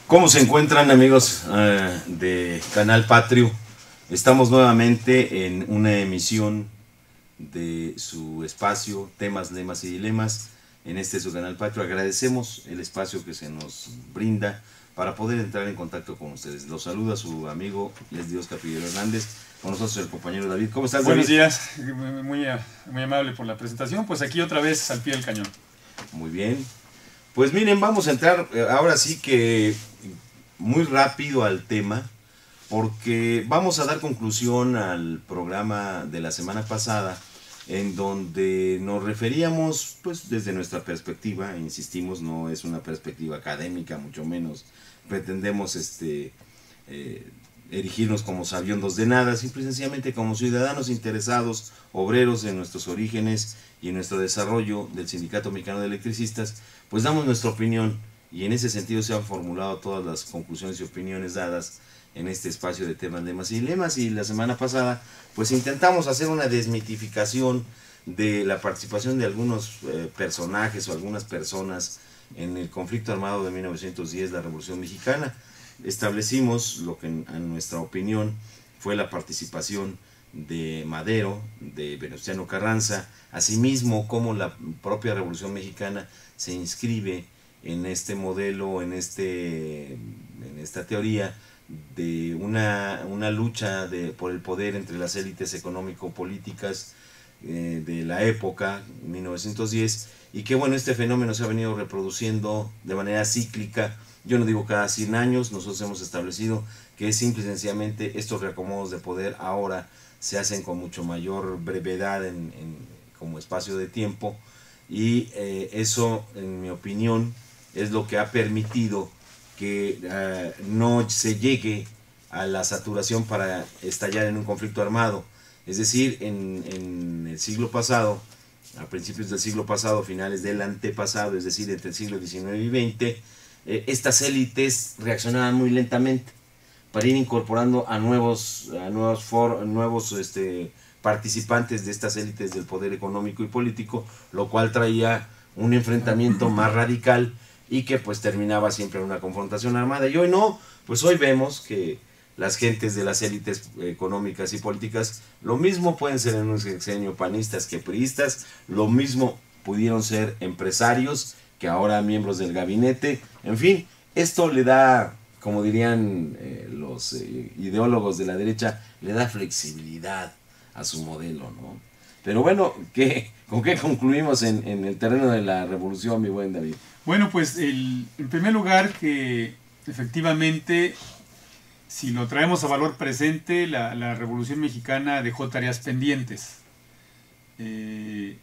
¿Cómo se encuentran, amigos de Canal Patrio? Estamos nuevamente en una emisión de su espacio Temas, Lemas y Dilemas en este su Canal Patrio. Agradecemos el espacio que se nos brinda para poder entrar en contacto con ustedes. Los saluda su amigo Leslie Oscar Figueroa Hernández, con nosotros el compañero David. ¿Cómo estás, David? Buenos días, muy amable por la presentación. Pues aquí otra vez al pie del cañón. Muy bien. Pues miren, vamos a entrar ahora sí que muy rápido al tema, porque vamos a dar conclusión al programa de la semana pasada, en donde nos referíamos, pues desde nuestra perspectiva, insistimos, no es una perspectiva académica, mucho menos pretendemos erigirnos como sabiondos de nada, simple y sencillamente como ciudadanos interesados, obreros en nuestros orígenes y en nuestro desarrollo del Sindicato Mexicano de Electricistas, pues damos nuestra opinión, y en ese sentido se han formulado todas las conclusiones y opiniones dadas en este espacio de temas, lemas y dilemas. Y la semana pasada pues intentamos hacer una desmitificación de la participación de algunos personajes o algunas personas en el conflicto armado de 1910, la Revolución Mexicana. Establecimos lo que en nuestra opinión fue la participación de Madero, de Venustiano Carranza, asimismo como la propia Revolución Mexicana se inscribe en este modelo, en esta teoría de una lucha por el poder entre las élites económico-políticas de la época, 1910, y que bueno, este fenómeno se ha venido reproduciendo de manera cíclica. Yo no digo cada 100 años, nosotros hemos establecido que es simple y sencillamente estos reacomodos de poder ahora se hacen con mucho mayor brevedad como espacio de tiempo, y eso, en mi opinión, es lo que ha permitido que no se llegue a la saturación para estallar en un conflicto armado. Es decir, en el siglo pasado, a principios del siglo pasado, finales del antepasado, es decir, entre el siglo XIX y XX, estas élites reaccionaban muy lentamente para ir incorporando a nuevos participantes de estas élites del poder económico y político, lo cual traía un enfrentamiento más radical y que pues terminaba siempre en una confrontación armada. Y hoy no, pues hoy vemos que las gentes de las élites económicas y políticas, lo mismo pueden ser en un sexenio panistas que priistas, lo mismo pudieron ser empresarios que ahora miembros del gabinete. En fin, esto le da, como dirían los ideólogos de la derecha, le da flexibilidad a su modelo, ¿no? Pero bueno, ¿con qué concluimos en el terreno de la revolución, mi buen David? Bueno, pues en primer lugar que efectivamente, si lo traemos a valor presente, la Revolución Mexicana dejó tareas pendientes. En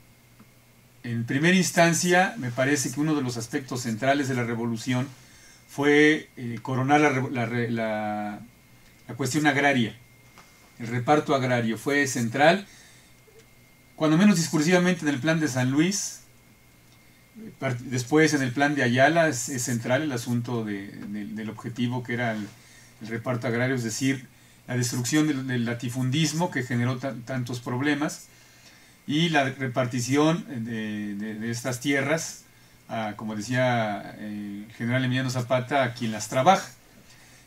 primera instancia, me parece que uno de los aspectos centrales de la revolución fue coronar la cuestión agraria. El reparto agrario fue central, cuando menos discursivamente, en el plan de San Luis. Después en el plan de Ayala es central el asunto del objetivo que era el reparto agrario, es decir, la destrucción del latifundismo que generó tantos problemas y la repartición de estas tierras, como decía el general Emiliano Zapata, a quien las trabaja.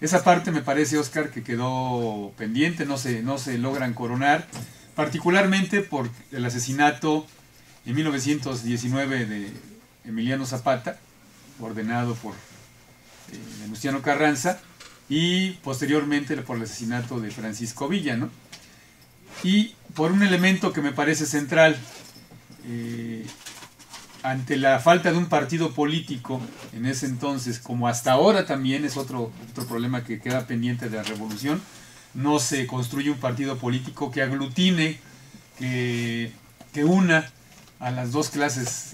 Esa parte me parece, Oscar, que quedó pendiente, no se logran coronar, particularmente por el asesinato en 1919 de Emiliano Zapata, ordenado por Venustiano Carranza, y posteriormente por el asesinato de Francisco Villa, ¿no? Y por un elemento que me parece central, ante la falta de un partido político en ese entonces, como hasta ahora también es otro problema que queda pendiente de la revolución, no se construye un partido político que aglutine, que una a las dos clases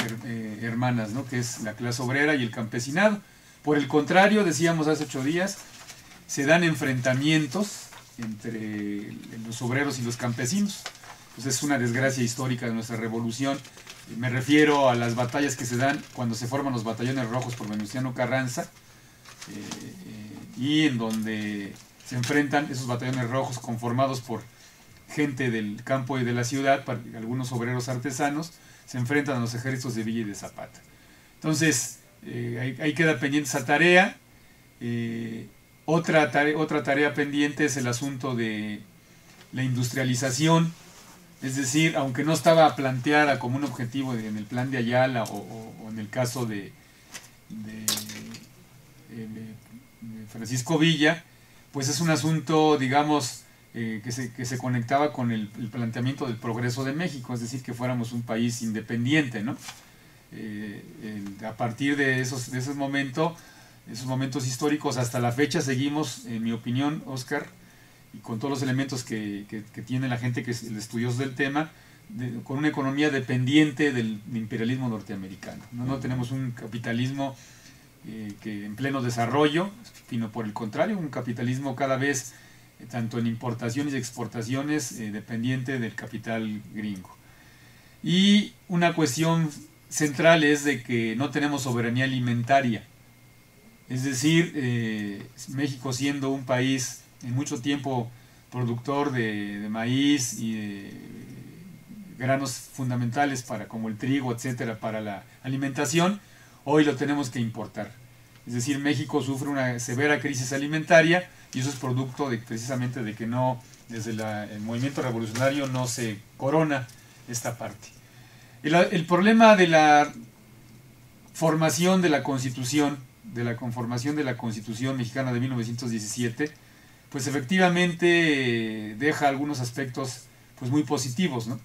hermanas, ¿no? Que es la clase obrera y el campesinado. Por el contrario, decíamos hace 8 días, se dan enfrentamientos entre los obreros y los campesinos. Pues es una desgracia histórica de nuestra revolución. Me refiero a las batallas que se dan cuando se forman los batallones rojos por Venustiano Carranza, y en donde se enfrentan esos batallones rojos conformados por gente del campo y de la ciudad, algunos obreros artesanos, se enfrentan a los ejércitos de Villa y de Zapata. Entonces, ahí queda pendiente esa tarea. Otra tarea pendiente es el asunto de la industrialización, es decir, aunque no estaba planteada como un objetivo en el plan de Ayala o en el caso de Francisco Villa, pues es un asunto, digamos, que se conectaba con el planteamiento del progreso de México, es decir, que fuéramos un país independiente, ¿no? A partir de esos momentos históricos hasta la fecha seguimos, en mi opinión, Oscar, y con todos los elementos que tiene la gente que es el estudioso del tema, con una economía dependiente del imperialismo norteamericano. No tenemos un capitalismo que en pleno desarrollo, sino por el contrario, un capitalismo cada vez, tanto en importaciones y exportaciones, dependiente del capital gringo. Y una cuestión central es de que no tenemos soberanía alimentaria. Es decir, México siendo un país en mucho tiempo productor de maíz y de granos fundamentales como el trigo, etcétera, para la alimentación, hoy lo tenemos que importar. Es decir, México sufre una severa crisis alimentaria y eso es producto precisamente de que desde el movimiento revolucionario no se corona esta parte. El problema de la formación de la Constitución, de la conformación de la Constitución mexicana de 1917, pues efectivamente deja algunos aspectos pues muy positivos, ¿no?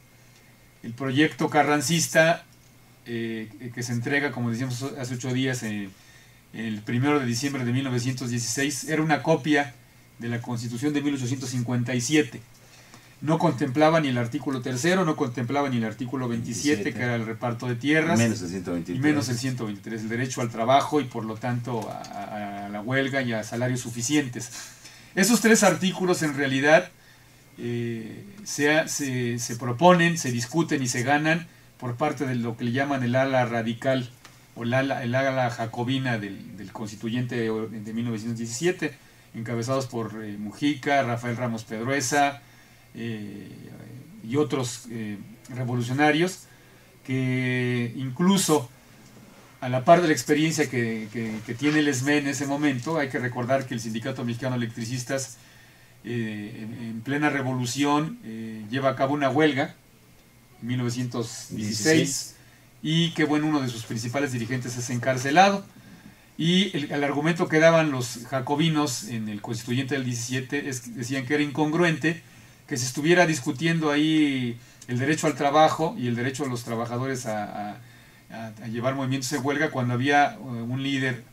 El proyecto carrancista que se entrega, como decíamos hace 8 días, el 1 de diciembre de 1916, era una copia de la Constitución de 1857. No contemplaba ni el artículo 3º, no contemplaba ni el artículo 27, que era el reparto de tierras, menos el 123. Y menos el 123, el derecho al trabajo y por lo tanto a la huelga y a salarios suficientes. Esos 3 artículos en realidad se proponen, se discuten y se ganan por parte de lo que le llaman el ala radical o el ala jacobina del constituyente de 1917, encabezados por Mujica, Rafael Ramos Pedroesa y otros revolucionarios, que incluso a la par de la experiencia que tiene el ESME en ese momento, hay que recordar que el Sindicato Mexicano de Electricistas en plena revolución lleva a cabo una huelga en 1916 y que bueno, uno de sus principales dirigentes es encarcelado, y el argumento que daban los jacobinos en el constituyente del 17 decían que era incongruente que se estuviera discutiendo ahí el derecho al trabajo y el derecho de los trabajadores a llevar movimientos de huelga cuando había un líder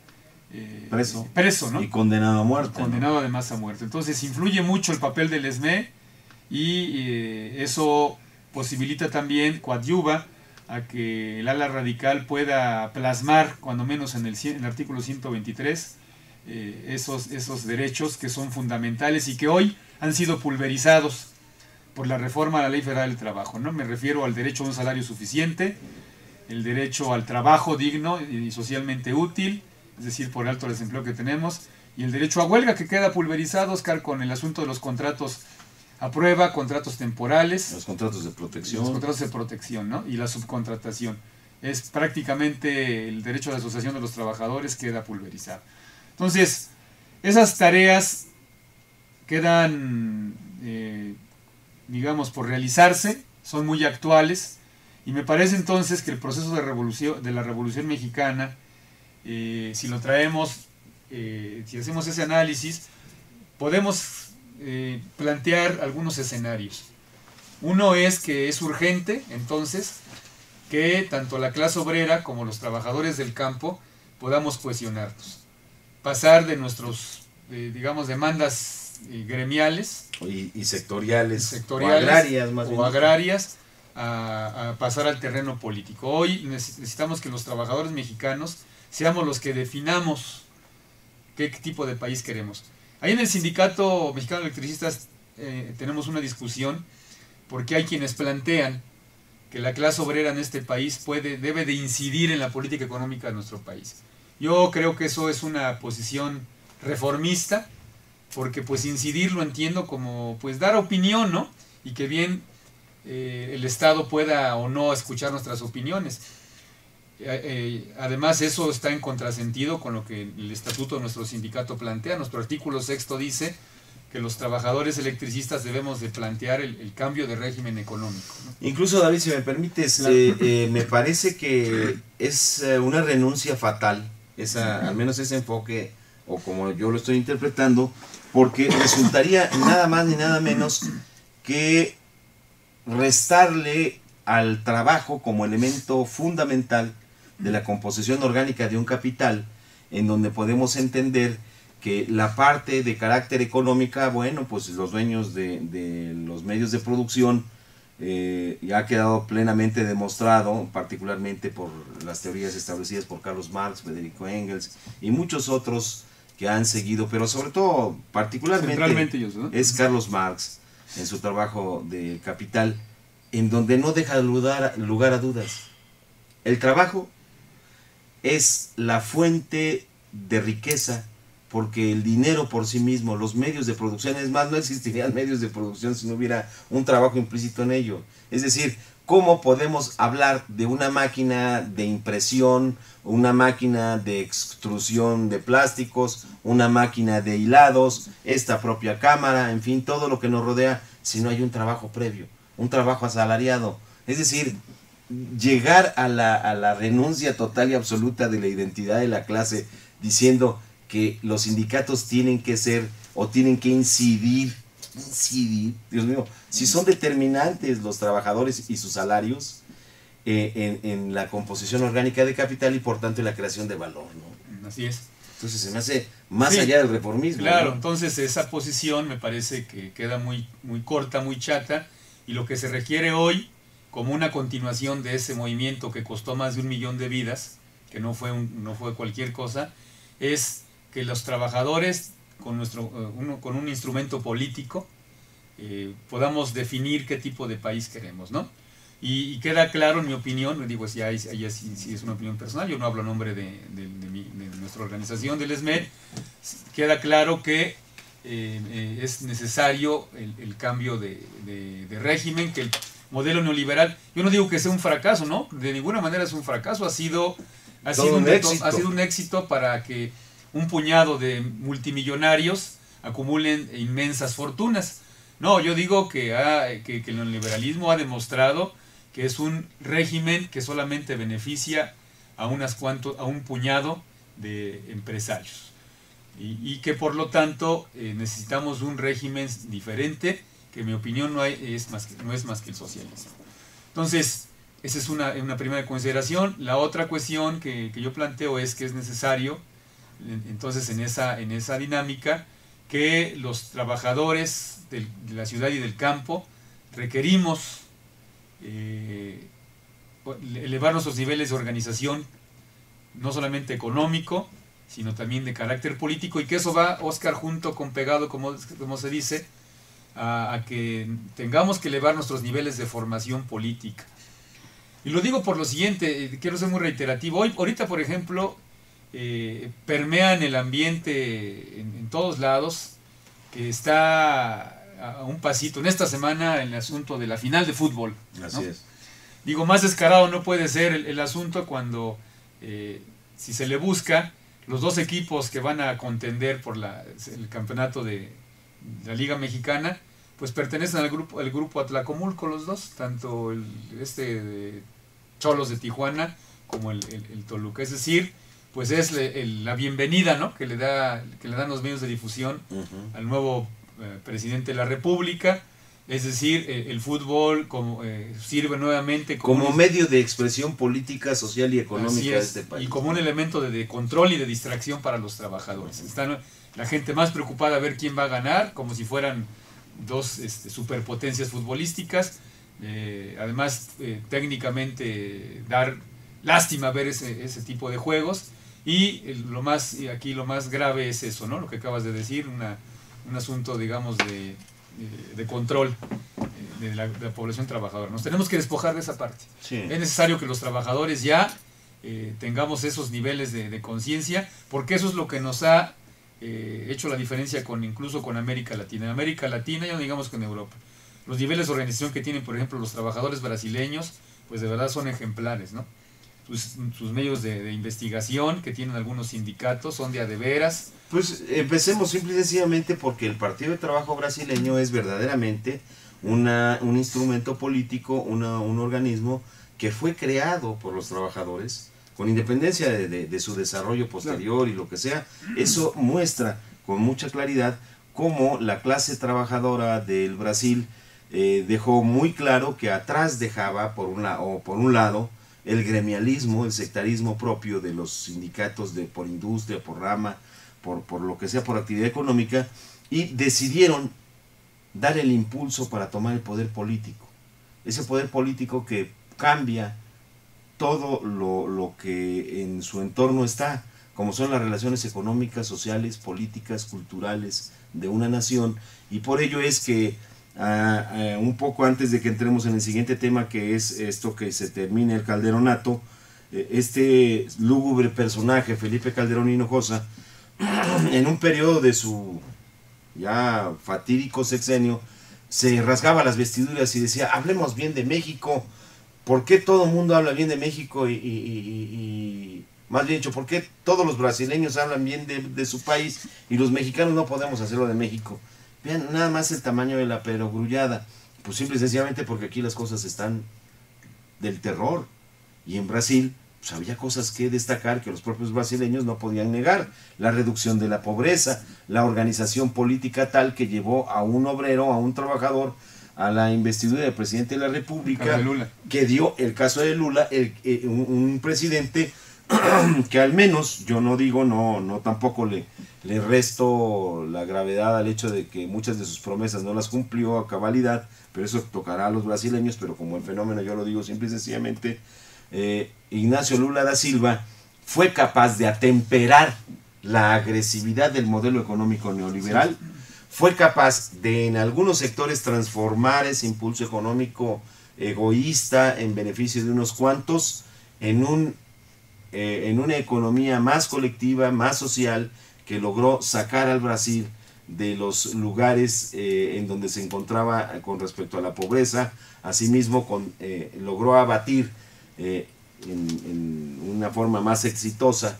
preso, ¿no? Y condenado a muerte. Condenado además a muerte. Entonces influye mucho el papel del ESME y eso posibilita también, coadyuva a que el ala radical pueda plasmar, cuando menos en el artículo 123, esos derechos que son fundamentales y que hoy han sido pulverizados por la reforma a la Ley Federal del Trabajo, ¿no? Me refiero al derecho a un salario suficiente, el derecho al trabajo digno y socialmente útil, es decir, por el alto desempleo que tenemos, y el derecho a huelga, que queda pulverizado, Oscar, con el asunto de los contratos a prueba, contratos temporales, los contratos de protección, ¿no? Y la subcontratación. Es prácticamente el derecho a la asociación de los trabajadores queda pulverizado. Entonces, esas tareas quedan, digamos, por realizarse, son muy actuales, y me parece entonces que el proceso de la Revolución Mexicana, si lo traemos, si hacemos ese análisis, podemos plantear algunos escenarios. Uno es que es urgente, entonces, que tanto la clase obrera como los trabajadores del campo podamos cohesionarnos, pasar de nuestros, digamos, demandas gremiales y sectoriales o agrarias, más bien, a pasar al terreno político. Hoy necesitamos que los trabajadores mexicanos seamos los que definamos qué tipo de país queremos. Ahí en el Sindicato Mexicano de Electricistas tenemos una discusión, porque hay quienes plantean que la clase obrera en este país debe de incidir en la política económica de nuestro país. Yo creo que eso es una posición reformista, porque pues incidir lo entiendo como pues dar opinión, ¿no? Y que bien el Estado pueda o no escuchar nuestras opiniones. Además, eso está en contrasentido con lo que el estatuto de nuestro sindicato plantea. Nuestro artículo 6 dice que los trabajadores electricistas debemos de plantear el cambio de régimen económico, ¿no? Incluso, David, si me permites, me parece que es una renuncia fatal, al menos ese enfoque, o como yo lo estoy interpretando, porque resultaría nada más ni nada menos que restarle al trabajo como elemento fundamental de la composición orgánica de un capital, en donde podemos entender que la parte de carácter económica, bueno, pues los dueños de los medios de producción, ya ha quedado plenamente demostrado, particularmente por las teorías establecidas por Carlos Marx, Federico Engels y muchos otros que han seguido, pero sobre todo, particularmente ellos, ¿no? Es Carlos Marx en su trabajo de Capital, en donde no deja lugar a dudas. El trabajo es la fuente de riqueza, porque el dinero por sí mismo, los medios de producción, es más, no existirían medios de producción si no hubiera un trabajo implícito en ello. Es decir, ¿cómo podemos hablar de una máquina de impresión, una máquina de extrusión de plásticos, una máquina de hilados, esta propia cámara, en fin, todo lo que nos rodea, si no hay un trabajo previo, un trabajo asalariado? Es decir, llegar a la renuncia total y absoluta de la identidad de la clase, diciendo que los sindicatos tienen que ser o tienen que incidir, Dios mío, si son determinantes los trabajadores y sus salarios en la composición orgánica de capital y por tanto en la creación de valor, ¿no? Así es. Entonces se me hace más allá del reformismo. Claro, ¿no? Entonces esa posición me parece que queda muy corta, muy chata, y lo que se requiere hoy, como una continuación de ese movimiento que costó más de 1 millón de vidas, que no fue cualquier cosa, es que los trabajadores con un instrumento político podamos definir qué tipo de país queremos, ¿no? Y queda claro, en mi opinión, digo, si es una opinión personal, yo no hablo a nombre de nuestra organización, del ESMED, queda claro que es necesario el cambio de régimen, que el modelo neoliberal, yo no digo que sea un fracaso, ¿no? De ninguna manera es un fracaso, ha sido un éxito para que un puñado de multimillonarios acumulen inmensas fortunas. No, yo digo que el neoliberalismo ha demostrado que es un régimen que solamente beneficia a un puñado de empresarios. Y que por lo tanto necesitamos un régimen diferente, que en mi opinión no es más que el socialismo. Entonces, esa es una primera consideración. La otra cuestión que yo planteo es que es necesario, entonces en esa dinámica, que los trabajadores de la ciudad y del campo requerimos elevar nuestros niveles de organización, no solamente económico, sino también de carácter político, y que eso va, Oscar, junto con pegado, como se dice, a que tengamos que elevar nuestros niveles de formación política. Y lo digo por lo siguiente, quiero ser muy reiterativo. Ahorita, por ejemplo, permea en el ambiente en todos lados, que está a un pasito, en esta semana, en el asunto de la final de fútbol, ¿no? Así es. Digo, más descarado no puede ser el asunto cuando, si se le busca, los dos equipos que van a contender por el campeonato de la Liga Mexicana, pues pertenecen al grupo Atlacomulco, los dos, tanto de Cholos de Tijuana como el Toluca. Es decir, pues es la bienvenida, ¿no?, que le dan los medios de difusión al nuevo presidente de la República. Es decir, el fútbol sirve nuevamente como medio de expresión política, social y económica de este país. Y como un elemento de control y de distracción para los trabajadores. Está la gente más preocupada a ver quién va a ganar, como si fueran dos superpotencias futbolísticas. Además, técnicamente dar lástima ver ese tipo de juegos. Y lo más grave es eso, ¿no?, lo que acabas de decir, un asunto, digamos, de control de la población trabajadora. Nos tenemos que despojar de esa parte. Sí. Es necesario que los trabajadores ya tengamos esos niveles de conciencia, porque eso es lo que nos ha hecho la diferencia incluso con América Latina. En América Latina, ya no digamos que en Europa, los niveles de organización que tienen, por ejemplo, los trabajadores brasileños, pues de verdad son ejemplares, ¿no? sus medios de investigación que tienen algunos sindicatos, son de veras. Pues empecemos simple y sencillamente porque el Partido de Trabajo brasileño es verdaderamente un instrumento político, un organismo que fue creado por los trabajadores, con independencia de su desarrollo posterior y lo que sea. Eso muestra con mucha claridad cómo la clase trabajadora del Brasil dejó muy claro que atrás dejaba por un lado el gremialismo, el sectarismo propio de los sindicatos por industria, por rama, por lo que sea, por actividad económica, y decidieron dar el impulso para tomar el poder político. Ese poder político que cambia todo lo que en su entorno está, como son las relaciones económicas, sociales, políticas, culturales de una nación, y por ello es que un poco antes de que entremos en el siguiente tema, que es esto que se termine el Calderonato, este lúgubre personaje, Felipe Calderón Hinojosa, en un periodo de su ya fatídico sexenio, se rasgaba las vestiduras y decía: hablemos bien de México. ¿Por qué todo el mundo habla bien de México? Y más bien dicho, ¿por qué todos los brasileños hablan bien de su país y los mexicanos no podemos hacerlo de México? Vean nada más el tamaño de la perogrullada. Pues simple y sencillamente porque aquí las cosas están del terror. Y en Brasil pues había cosas que destacar que los propios brasileños no podían negar: la reducción de la pobreza, la organización política tal que llevó a un obrero, a un trabajador, a la investidura del presidente de la República, que dio el caso de Lula, un presidente que al menos, yo no digo, no tampoco le resto la gravedad al hecho de que muchas de sus promesas no las cumplió a cabalidad, pero eso tocará a los brasileños, pero como el fenómeno yo lo digo simple y sencillamente, Ignacio Lula da Silva fue capaz de atemperar la agresividad del modelo económico neoliberal, fue capaz de en algunos sectores transformar ese impulso económico egoísta en beneficio de unos cuantos en una economía más colectiva, más social, que logró sacar al Brasil de los lugares en donde se encontraba con respecto a la pobreza. Asimismo logró abatir en una forma más exitosa,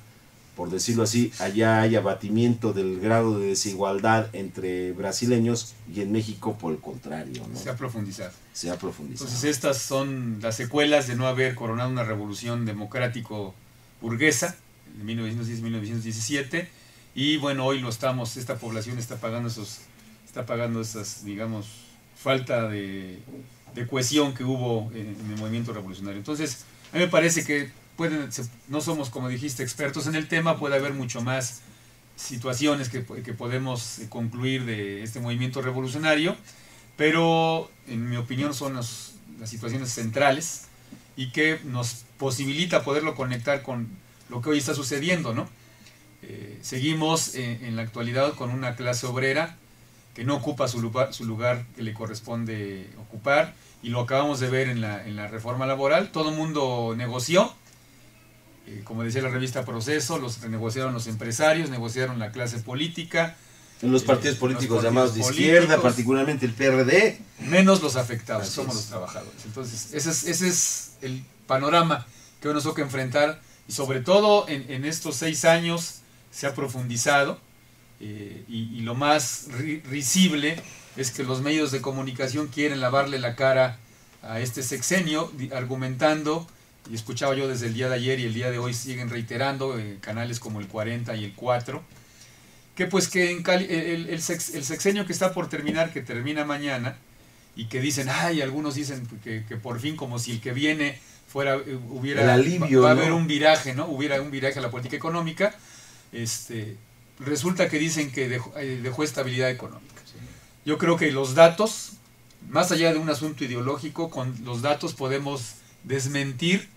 por decirlo así, allá hay abatimiento del grado de desigualdad entre brasileños, y en México por el contrario, ¿no? Se ha profundizado. Se ha profundizado. Entonces estas son las secuelas de no haber coronado una revolución democrático-burguesa en 1910-1917, y bueno, hoy esta población está pagando esas, digamos, falta de cohesión que hubo en el movimiento revolucionario. Entonces, a mí me parece que no somos, como dijiste, expertos en el tema, puede haber mucho más situaciones que podemos concluir de este movimiento revolucionario, pero en mi opinión son las situaciones centrales y que nos posibilita poderlo conectar con lo que hoy está sucediendo, ¿no? Seguimos en la actualidad con una clase obrera que no ocupa su lugar que le corresponde ocupar, y lo acabamos de ver en la reforma laboral. Todo el mundo negoció, como decía la revista Proceso, renegociaron los empresarios, negociaron la clase política. En los partidos políticos llamados de izquierda, particularmente el PRD. Menos los afectados, somos los trabajadores. Entonces, ese es el panorama que hoy nos toca enfrentar, y sobre todo en estos 6 años se ha profundizado, y lo más risible es que los medios de comunicación quieren lavarle la cara a este sexenio, argumentando, y escuchaba yo desde el día de ayer y el día de hoy siguen reiterando, canales como el 40 y el 4, que pues que el sexenio que está por terminar, que termina mañana, y que dicen, algunos dicen que por fin, como si el que viene hubiera el alivio, va a haber un viraje, ¿no? Hubiera un viraje a la política económica. Resulta que dicen que dejó estabilidad económica. Yo creo que los datos, más allá de un asunto ideológico, con los datos podemos desmentir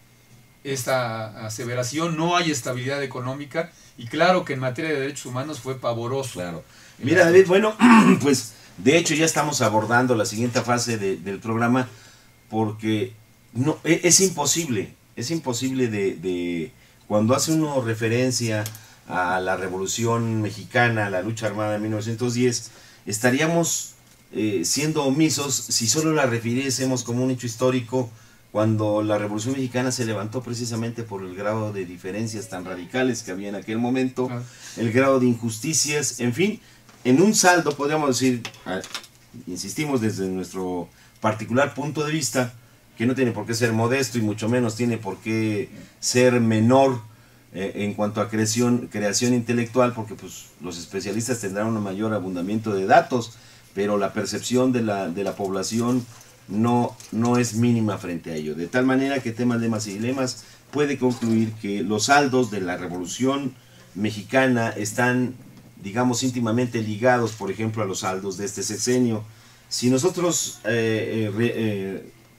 esta aseveración. No hay estabilidad económica, y claro que en materia de derechos humanos fue pavoroso. Claro. Mira, David, bueno, pues de hecho ya estamos abordando la siguiente fase del programa, porque no es imposible de cuando hace uno referencia a la Revolución Mexicana, a la lucha armada de 1910, estaríamos siendo omisos si solo la refiriésemos como un hecho histórico, cuando la Revolución Mexicana se levantó precisamente por el grado de diferencias tan radicales que había en aquel momento, Claro. el grado de injusticias, en fin, en un saldo podríamos decir, insistimos desde nuestro particular punto de vista, que no tiene por qué ser modesto y mucho menos tiene por qué ser menor en cuanto a creación intelectual, porque pues los especialistas tendrán un mayor abundamiento de datos, pero la percepción de la población no es mínima frente a ello. De tal manera que Temas, Lemas y Dilemas puede concluir que los saldos de la Revolución Mexicana están, digamos, íntimamente ligados, por ejemplo, a los saldos de este sexenio. Si nosotros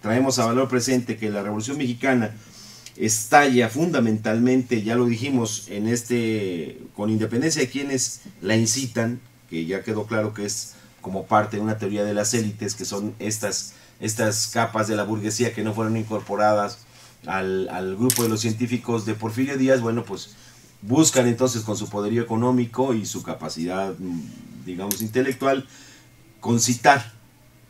traemos a valor presente que la Revolución Mexicana estalla fundamentalmente, ya lo dijimos, con independencia de quienes la incitan, que ya quedó claro que es como parte de una teoría de las élites, que son estas capas de la burguesía que no fueron incorporadas al grupo de los científicos de Porfirio Díaz. Bueno, pues buscan entonces con su poderío económico y su capacidad, digamos, intelectual, concitar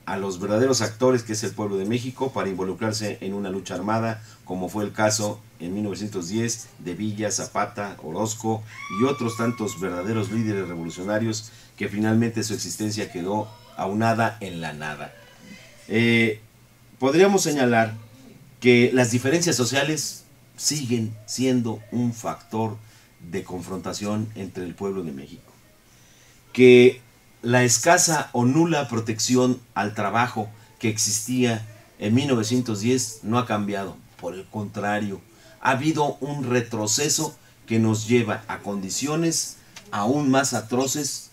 a los verdaderos actores, que es el pueblo de México, para involucrarse en una lucha armada, como fue el caso en 1910 de Villa, Zapata, Orozco y otros tantos verdaderos líderes revolucionarios que finalmente su existencia quedó aunada en la nada. Podríamos señalar que las diferencias sociales siguen siendo un factor de confrontación entre el pueblo de México, que la escasa o nula protección al trabajo que existía en 1910 no ha cambiado, por el contrario, ha habido un retroceso que nos lleva a condiciones aún más atroces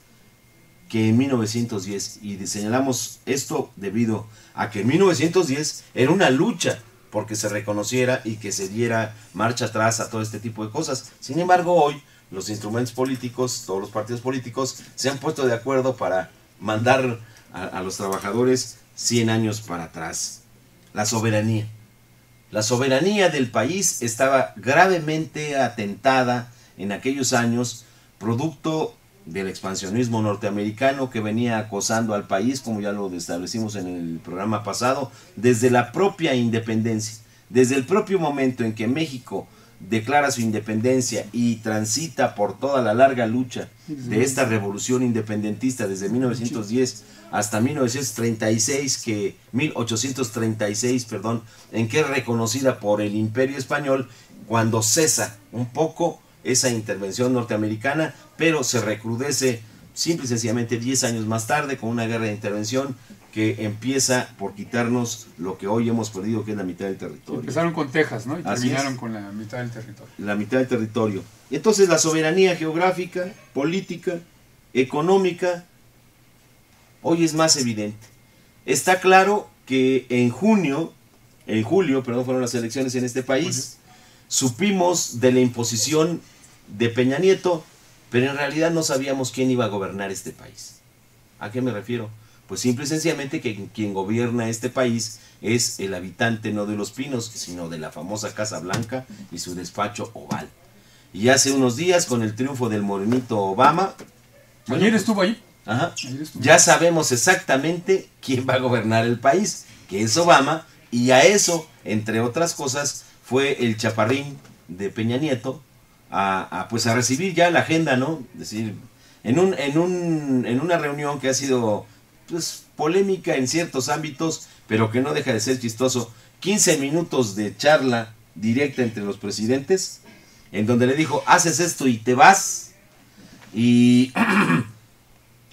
que en 1910, y señalamos esto debido a que en 1910 era una lucha porque se reconociera y que se diera marcha atrás a todo este tipo de cosas. Sin embargo, hoy los instrumentos políticos, todos los partidos políticos se han puesto de acuerdo para mandar a los trabajadores 100 años para atrás. La soberanía del país estaba gravemente atentada en aquellos años, producto del expansionismo norteamericano que venía acosando al país, como ya lo establecimos en el programa pasado, desde la propia independencia, desde el propio momento en que México declara su independencia y transita por toda la larga lucha de esta revolución independentista desde 1910 hasta 1836, en que es reconocida por el Imperio Español, cuando cesa un poco esa intervención norteamericana, pero se recrudece simple y sencillamente 10 años más tarde con una guerra de intervención que empieza por quitarnos lo que hoy hemos perdido, que es la mitad del territorio. Empezaron con Texas, ¿no? Y Así terminaron es, con la mitad del territorio. la mitad del territorio. Entonces la soberanía geográfica, política, económica, hoy es más evidente. Está claro que en julio, fueron las elecciones en este país. Supimos de la imposición de Peña Nieto, pero en realidad no sabíamos quién iba a gobernar este país. ¿A qué me refiero? Pues simple y sencillamente que quien gobierna este país es el habitante no de Los Pinos, sino de la famosa Casa Blanca y su despacho oval. Y hace unos días, con el triunfo del morenito Obama... Ayer estuvo ahí. Ajá, ya sabemos exactamente quién va a gobernar el país, que es Obama, y a eso, entre otras cosas, fue el chaparrín de Peña Nieto pues a recibir ya la agenda, ¿no? Es decir, en una reunión que ha sido pues polémica en ciertos ámbitos, pero que no deja de ser chistoso, 15 minutos de charla directa entre los presidentes, en donde le dijo, haces esto y te vas, y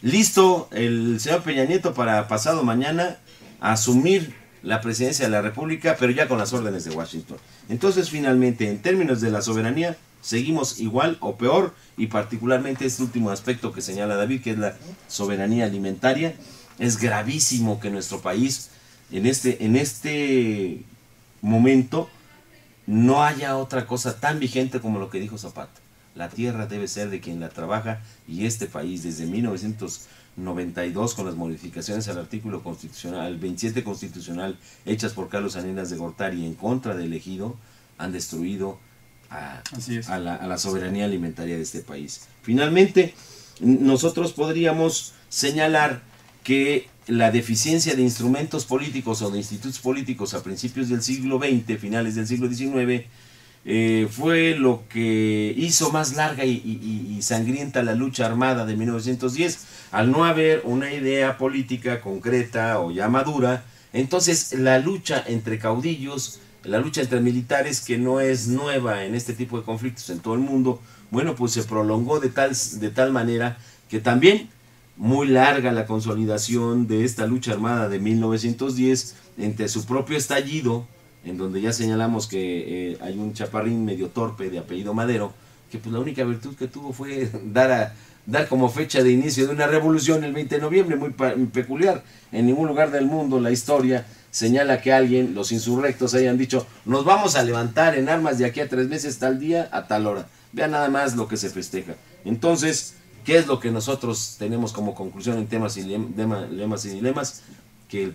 listo el señor Peña Nieto para pasado mañana asumir la presidencia de la República, pero ya con las órdenes de Washington. Entonces, finalmente, en términos de la soberanía, seguimos igual o peor, y particularmente este último aspecto que señala David, que es la soberanía alimentaria. Es gravísimo que nuestro país, en este momento, no haya otra cosa tan vigente como lo que dijo Zapata. La tierra debe ser de quien la trabaja, y este país, desde 1992, con las modificaciones al artículo constitucional, al 27 constitucional, hechas por Carlos Salinas de Gortari en contra del ejido, han destruido a la soberanía alimentaria de este país. Finalmente, nosotros podríamos señalar que la deficiencia de instrumentos políticos o de institutos políticos a principios del siglo XX, finales del siglo XIX, fue lo que hizo más larga y sangrienta la lucha armada de 1910, al no haber una idea política concreta o ya madura. Entonces la lucha entre caudillos, la lucha entre militares, que no es nueva en este tipo de conflictos en todo el mundo, bueno, pues se prolongó de tal manera que también muy larga la consolidación de esta lucha armada de 1910, entre su propio estallido, en donde ya señalamos que hay un chaparrín medio torpe de apellido Madero, que pues la única virtud que tuvo fue dar como fecha de inicio de una revolución el 20 de noviembre, muy peculiar. En ningún lugar del mundo la historia señala que alguien, los insurrectos, hayan dicho: nos vamos a levantar en armas de aquí a 3 meses, tal día, a tal hora. Vean nada más lo que se festeja. Entonces, ¿qué es lo que nosotros tenemos como conclusión en temas y lemas y dilemas? Que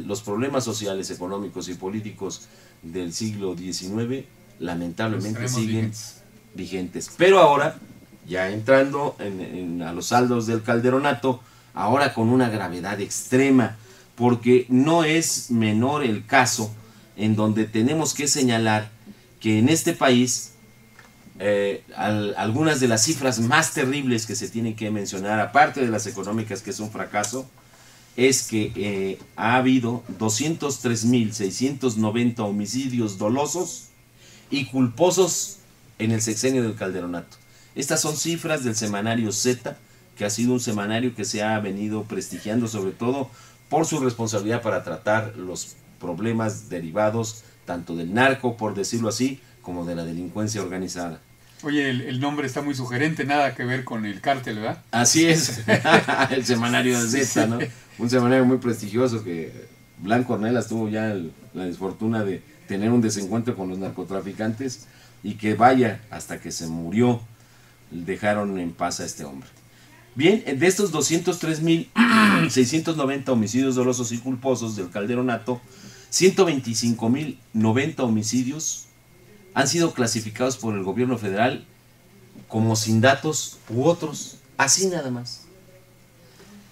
los problemas sociales, económicos y políticos del siglo XIX lamentablemente siguen vigentes. Pero ahora, ya entrando a los saldos del calderonato, ahora con una gravedad extrema, porque no es menor el caso en donde tenemos que señalar que en este país algunas de las cifras más terribles que se tienen que mencionar, aparte de las económicas, que es un fracaso, es que ha habido 203.690 homicidios dolosos y culposos en el sexenio del calderonato. Estas son cifras del semanario Z, que ha sido un semanario que se ha venido prestigiando sobre todo por su responsabilidad para tratar los problemas derivados tanto del narco, por decirlo así, como de la delincuencia organizada. Oye, el nombre está muy sugerente, nada que ver con el cártel, ¿verdad? Así es, el semanario Z, ¿no? Un semanario muy prestigioso que Blanco Ornelas tuvo ya la desfortuna de tener un desencuentro con los narcotraficantes, y que vaya, hasta que se murió, dejaron en paz a este hombre. Bien, de estos 203.690 homicidios dolosos y culposos del calderonato, 125.090 homicidios han sido clasificados por el gobierno federal como sin datos u otros, así nada más.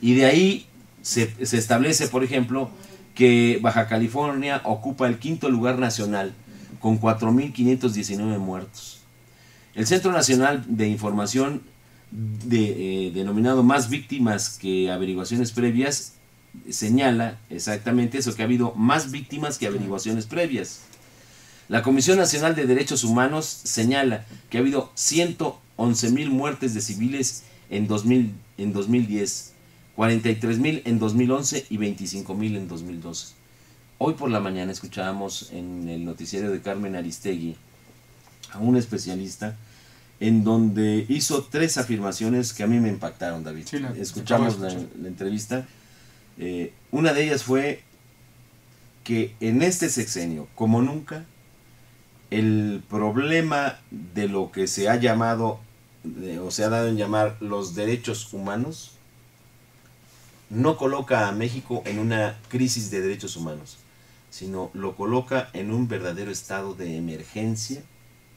Y de ahí se establece, por ejemplo, que Baja California ocupa el 5º lugar nacional con 4.519 muertos. El Centro Nacional de Información, denominado Más Víctimas que Averiguaciones Previas, señala exactamente eso, que ha habido más víctimas que averiguaciones previas. La Comisión Nacional de Derechos Humanos señala que ha habido 111.000 muertes de civiles en 2010, 43.000 en 2011 y 25.000 en 2012. Hoy por la mañana escuchábamos en el noticiero de Carmen Aristegui a un especialista en donde hizo 3 afirmaciones que a mí me impactaron, David. Sí, escuchamos la entrevista. Una de ellas fue que en este sexenio, como nunca, el problema de lo que se ha llamado, o se ha dado en llamar los derechos humanos, no coloca a México en una crisis de derechos humanos, sino lo coloca en un verdadero estado de emergencia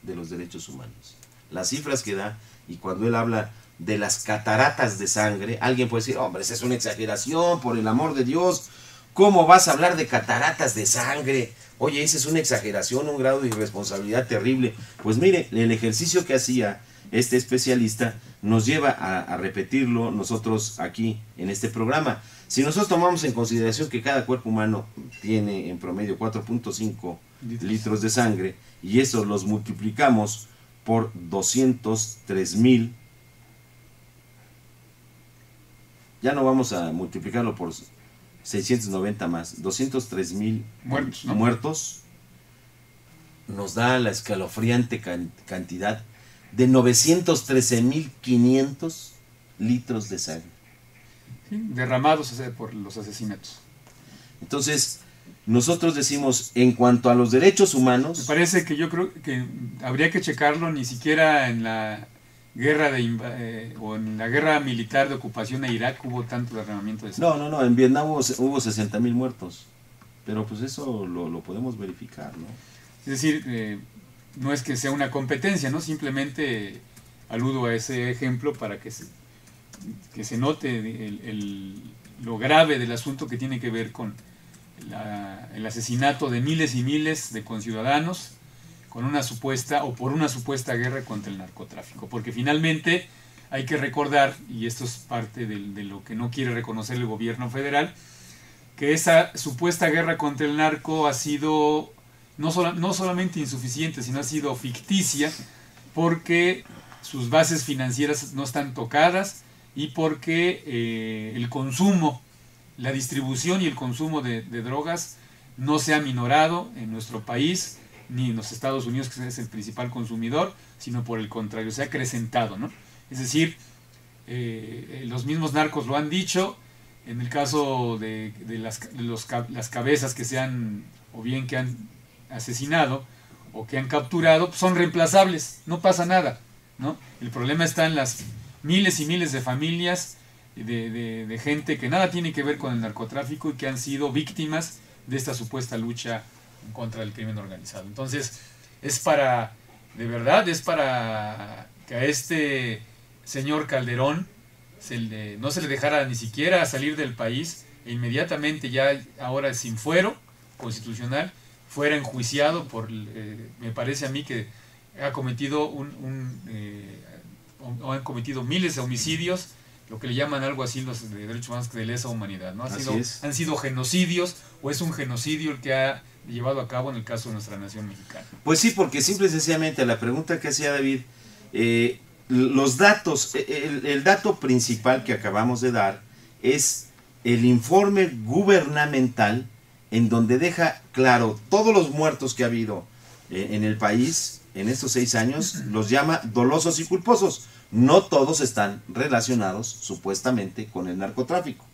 de los derechos humanos. Las cifras que da, y cuando él habla de las cataratas de sangre, alguien puede decir: hombre, esa es una exageración, por el amor de Dios, ¿cómo vas a hablar de cataratas de sangre? Oye, esa es una exageración, un grado de irresponsabilidad terrible. Pues mire, el ejercicio que hacía este especialista nos lleva a repetirlo nosotros aquí en este programa. Si nosotros tomamos en consideración que cada cuerpo humano tiene en promedio 4.5 litros de sangre, y eso los multiplicamos por 203.000, ya no vamos a multiplicarlo por 690 más, 203.000 muertos, ¿no? Muertos, nos da la escalofriante cantidad de 913.500 litros de sangre. Sí, derramados por los asesinatos. Entonces, nosotros decimos, en cuanto a los derechos humanos... Me parece que yo creo que habría que checarlo, ni siquiera en la guerra o en la guerra militar de ocupación de Irak hubo tanto derramamiento de sangre. No, en Vietnam hubo 60.000 muertos, pero pues eso lo podemos verificar, ¿no? Es decir, no es que sea una competencia, ¿no? Simplemente aludo a ese ejemplo para que se note lo grave del asunto que tiene que ver con el asesinato de miles y miles de conciudadanos con una supuesta o por una supuesta guerra contra el narcotráfico, porque finalmente hay que recordar, y esto es parte de lo que no quiere reconocer el gobierno federal, que esa supuesta guerra contra el narco ha sido no solamente insuficiente, sino ha sido ficticia, porque sus bases financieras no están tocadas y porque el consumo, la distribución y el consumo de drogas no se ha minorado en nuestro país, ni en los Estados Unidos, que es el principal consumidor, sino por el contrario, se ha acrecentado, ¿no? Es decir, los mismos narcos lo han dicho, en el caso de las cabezas que se han, o bien que han asesinado, o que han capturado, pues son reemplazables, no pasa nada, ¿no? El problema está en las miles y miles de familias, de gente que nada tiene que ver con el narcotráfico y que han sido víctimas de esta supuesta lucha en contra del crimen organizado. Entonces, de verdad, es para que a este señor Calderón no se le dejara ni siquiera salir del país e inmediatamente, ya ahora sin fuero constitucional, fuera enjuiciado por, me parece a mí que ha cometido han cometido miles de homicidios, lo que le llaman algo así los de derechos humanos, de lesa humanidad, ¿no? Han sido genocidios, o es un genocidio el que ha llevado a cabo en el caso de nuestra nación mexicana. Pues sí, porque simple y sencillamente la pregunta que hacía David, los datos, el dato principal que acabamos de dar es el informe gubernamental, en donde deja claro todos los muertos que ha habido en el país en estos 6 años, los llama dolosos y culposos. No todos están relacionados supuestamente con el narcotráfico,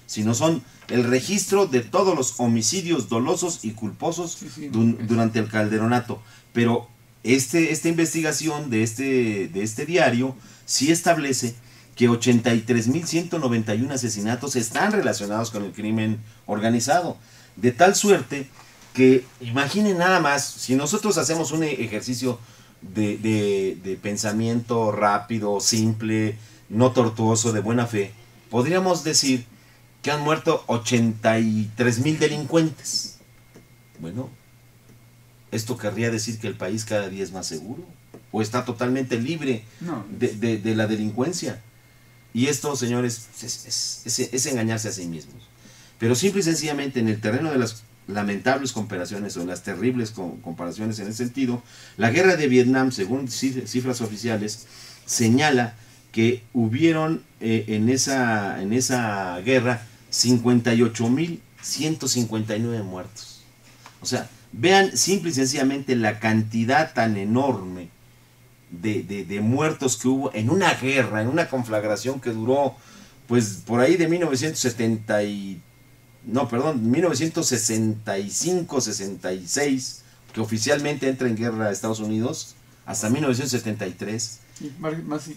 sino son el registro de todos los homicidios dolosos y culposos durante el calderonato. Pero esta investigación de este diario sí establece que 83.191 asesinatos están relacionados con el crimen organizado. De tal suerte que, imaginen nada más, si nosotros hacemos un ejercicio de pensamiento rápido, simple, no tortuoso, de buena fe, podríamos decir que han muerto 83.000 delincuentes. Bueno, ¿esto querría decir que el país cada día es más seguro? ¿O está totalmente libre de la delincuencia? Y esto, señores, es engañarse a sí mismos. Pero simple y sencillamente, en el terreno de las lamentables comparaciones o las terribles comparaciones en ese sentido, la guerra de Vietnam, según cifras oficiales, señala que hubieron en esa guerra 58.159 muertos. O sea, vean simple y sencillamente la cantidad tan enorme de muertos que hubo en una guerra, en una conflagración que duró, pues, por ahí de 1965-66, que oficialmente entra en guerra a Estados Unidos, hasta 1973.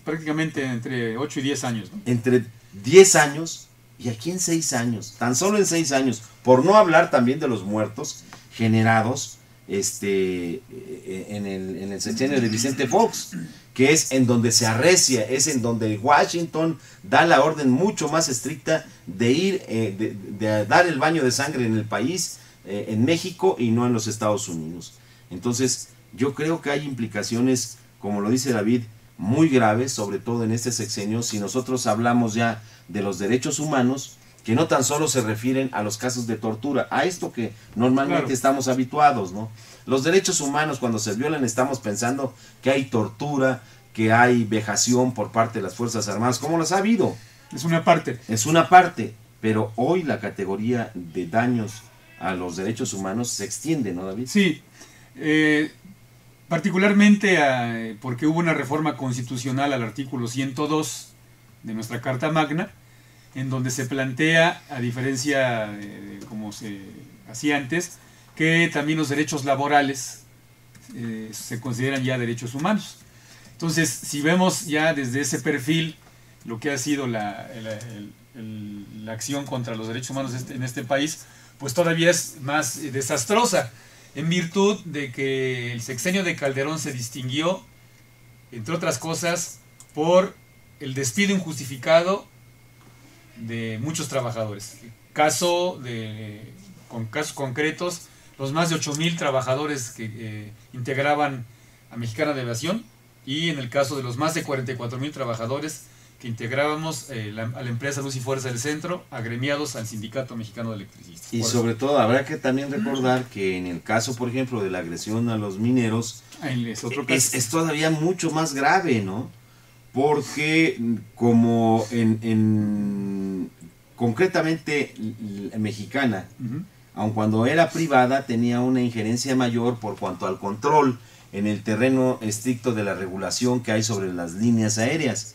Prácticamente entre 8 y 10 años, ¿no? Entre 10 años, y aquí en 6 años, tan solo en 6 años, por no hablar también de los muertos generados en el sexenio de Vicente Fox, que es en donde se arrecia, es en donde Washington da la orden mucho más estricta de ir, de dar el baño de sangre en el país, en México y no en los Estados Unidos. Entonces, yo creo que hay implicaciones, como lo dice David, muy graves, sobre todo en este sexenio, si nosotros hablamos ya de los derechos humanos, que no tan solo se refieren a los casos de tortura, a esto que normalmente estamos habituados, ¿no? Los derechos humanos, cuando se violan, estamos pensando que hay tortura, que hay vejación por parte de las Fuerzas Armadas, como las ha habido. Es una parte. Es una parte, pero hoy la categoría de daños a los derechos humanos se extiende, ¿no, David? Sí, particularmente porque hubo una reforma constitucional al artículo 102 de nuestra Carta Magna, en donde se plantea, a diferencia de como se hacía antes, que también los derechos laborales se consideran ya derechos humanos. Entonces, si vemos ya desde ese perfil lo que ha sido la acción contra los derechos humanos en este país, pues todavía es más desastrosa, en virtud de que el sexenio de Calderón se distinguió, entre otras cosas, por el despido injustificado de muchos trabajadores. Con casos concretos, los más de 8,000 trabajadores que integraban a Mexicana de Aviación, y en el caso de los más de 44,000 trabajadores que integrábamos a la empresa Luz y Fuerza del Centro, agremiados al Sindicato Mexicano de Electricistas. Y sobre todo habrá que también recordar que en el caso, por ejemplo, de la agresión a los mineros, es todavía mucho más grave, ¿no? Porque como concretamente Mexicana, aun cuando era privada, tenía una injerencia mayor por cuanto al control en el terreno estricto de la regulación que hay sobre las líneas aéreas.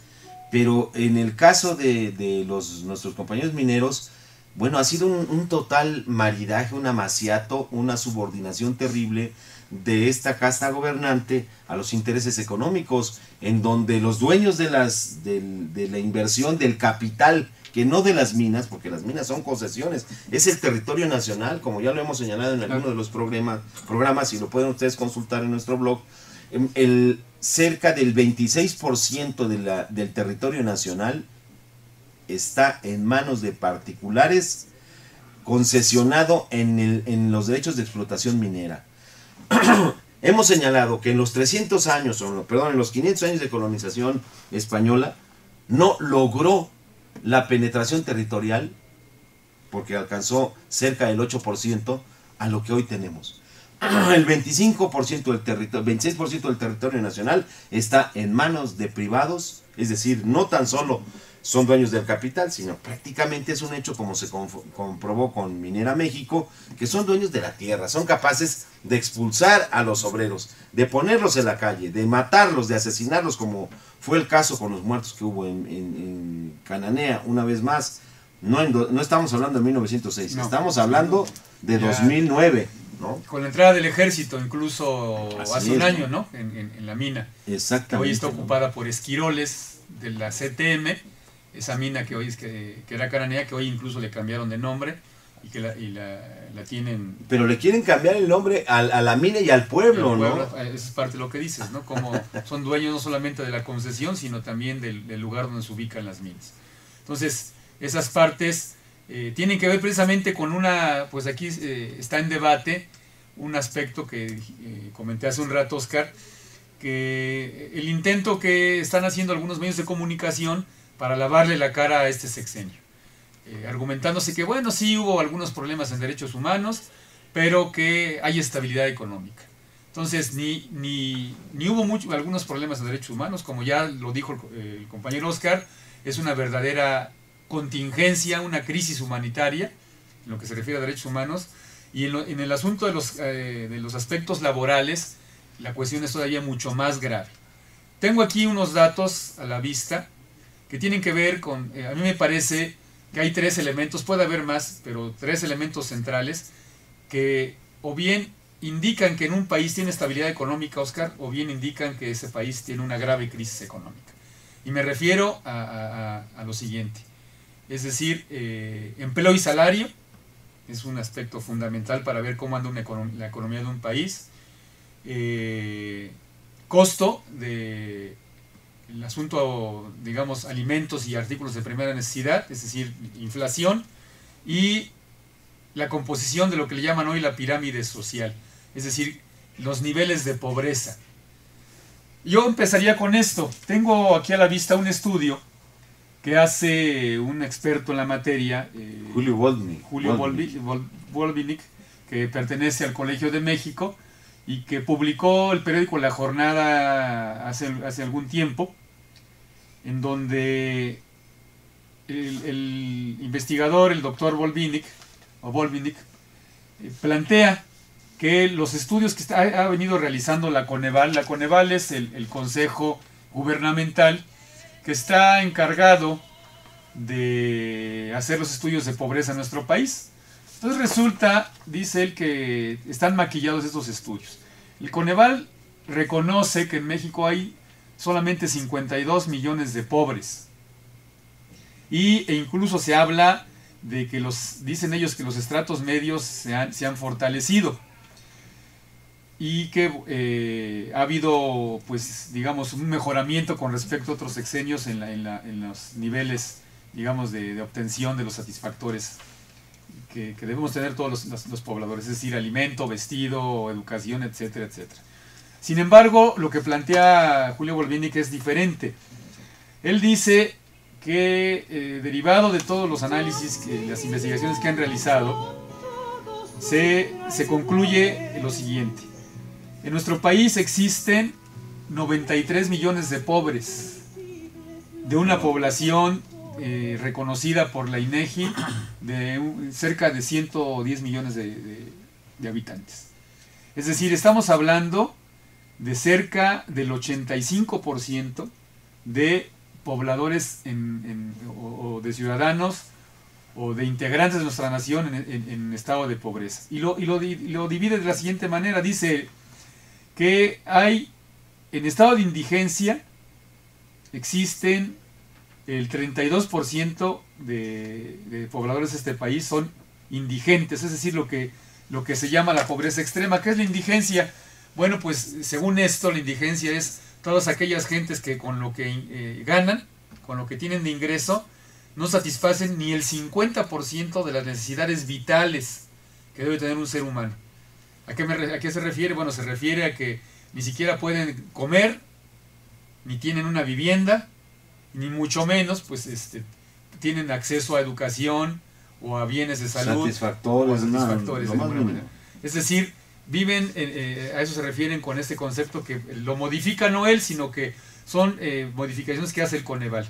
Pero en el caso de nuestros compañeros mineros, bueno, ha sido un total maridaje, un amaciato, una subordinación terrible de esta casta gobernante a los intereses económicos, en donde los dueños de la inversión, del capital, que no de las minas, porque las minas son concesiones, es el territorio nacional, como ya lo hemos señalado en alguno de los programas, y lo pueden ustedes consultar en nuestro blog. Cerca del 26% del territorio nacional está en manos de particulares, concesionado en los derechos de explotación minera. Hemos señalado que en los 300 años, en los 500 años de colonización española, no logró la penetración territorial, porque alcanzó cerca del 8% a lo que hoy tenemos. El 26% del territorio nacional está en manos de privados, es decir, no tan solo son dueños del capital, sino prácticamente es un hecho, como se comprobó con Minera México, que son dueños de la tierra, son capaces de expulsar a los obreros, de ponerlos en la calle, de matarlos, de asesinarlos, como fue el caso con los muertos que hubo en Cananea, una vez más. No estamos hablando de 1906, no, estamos hablando de 2009. ¿No? Con la entrada del ejército, incluso así hace un año, ¿no? En la mina. Exactamente. Hoy está ocupada por esquiroles de la CTM, esa mina que hoy que era Cananea, que hoy incluso le cambiaron de nombre y que la tienen. Pero le quieren cambiar el nombre a la mina y al pueblo, ¿no? Eso es parte de lo que dices, ¿no? Como son dueños no solamente de la concesión, sino también del lugar donde se ubican las minas. Entonces, esas partes tienen que ver precisamente con pues aquí está en debate un aspecto que comenté hace un rato, Oscar, que el intento que están haciendo algunos medios de comunicación para lavarle la cara a este sexenio, argumentándose que bueno, sí hubo algunos problemas en derechos humanos, pero que hay estabilidad económica. Entonces, ni hubo algunos problemas en derechos humanos, como ya lo dijo el compañero Oscar, es una verdadera contingencia, una crisis humanitaria, en lo que se refiere a derechos humanos, y en el asunto de los aspectos laborales, la cuestión es todavía mucho más grave. Tengo aquí unos datos a la vista que tienen que ver con, a mí me parece que hay 3 elementos, puede haber más, pero 3 elementos centrales que o bien indican que en un país tiene estabilidad económica, Oscar, o bien indican que ese país tiene una grave crisis económica. Y me refiero a lo siguiente. Es decir, empleo y salario es un aspecto fundamental para ver cómo anda la economía de un país. Costo del asunto, digamos, alimentos y artículos de primera necesidad, es decir, inflación, y la composición de lo que le llaman hoy la pirámide social, es decir, los niveles de pobreza. Yo empezaría con esto. Tengo aquí a la vista un estudio que hace un experto en la materia, Julio Volvinic, que pertenece al Colegio de México y que publicó el periódico La Jornada hace algún tiempo, en donde el investigador, el doctor Volvinic, plantea que los estudios que ha venido realizando la Coneval es el consejo gubernamental que está encargado de hacer los estudios de pobreza en nuestro país. Entonces resulta, dice él, que están maquillados estos estudios. El Coneval reconoce que en México hay solamente 52 millones de pobres. E incluso se habla de que dicen ellos que los estratos medios se han fortalecido. Y que ha habido, pues, digamos, un mejoramiento con respecto a otros sexenios en los niveles digamos, de obtención de los satisfactores que debemos tener todos los pobladores, es decir, alimento, vestido, educación, etcétera, etcétera. Sin embargo, lo que plantea Julio Volvini que es diferente. Él dice que derivado de todos los análisis, las investigaciones que han realizado, se concluye lo siguiente. En nuestro país existen 93 millones de pobres, de una población reconocida por la INEGI de cerca de 110 millones de habitantes. Es decir, estamos hablando de cerca del 85% de pobladores o de ciudadanos o de integrantes de nuestra nación en estado de pobreza. Y lo divide de la siguiente manera. Dice que hay, en estado de indigencia, existen el 32% de pobladores de este país son indigentes, es decir, lo que se llama la pobreza extrema. ¿Qué es la indigencia? Bueno, pues según esto, la indigencia es todas aquellas gentes que con lo que ganan, con lo que tienen de ingreso, no satisfacen ni el 50% de las necesidades vitales que debe tener un ser humano. ¿A qué se refiere? Bueno, se refiere a que ni siquiera pueden comer, ni tienen una vivienda, ni mucho menos pues tienen acceso a educación o a bienes de salud satisfactores, de alguna manera. Es decir, viven, a eso se refieren con este concepto que lo modifica no él, sino que son modificaciones que hace el Coneval.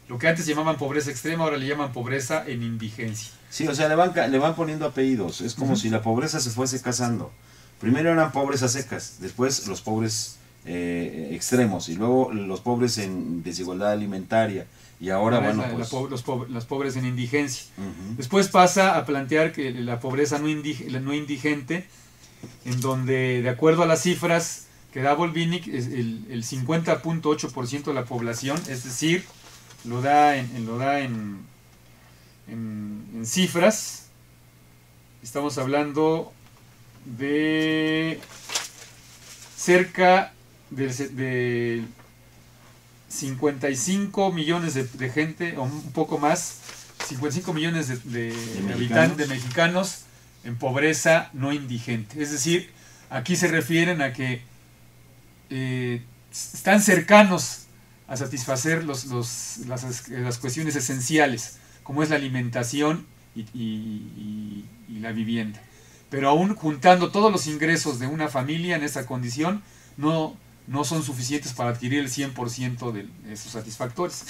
Lo que antes llamaban pobreza extrema, ahora le llaman pobreza en indigencia. Sí, o sea, le van poniendo apellidos. Es como si la pobreza se fuese casando. Primero eran pobres a secas, después los pobres extremos, y luego los pobres en desigualdad alimentaria, y ahora, bueno, pues los pobres en indigencia. Después pasa a plantear que la pobreza no indigente, en donde, de acuerdo a las cifras que da Volvini, el 50.8% de la población, es decir, lo da en cifras. Estamos hablando de cerca de 55 millones de gente, o un poco más, 55 millones de habitantes, de mexicanos en pobreza no indigente. Es decir, aquí se refieren a que están cercanos a satisfacer las cuestiones esenciales, como es la alimentación y la vivienda. Pero aún juntando todos los ingresos de una familia en esa condición, no son suficientes para adquirir el 100% de esos satisfactores.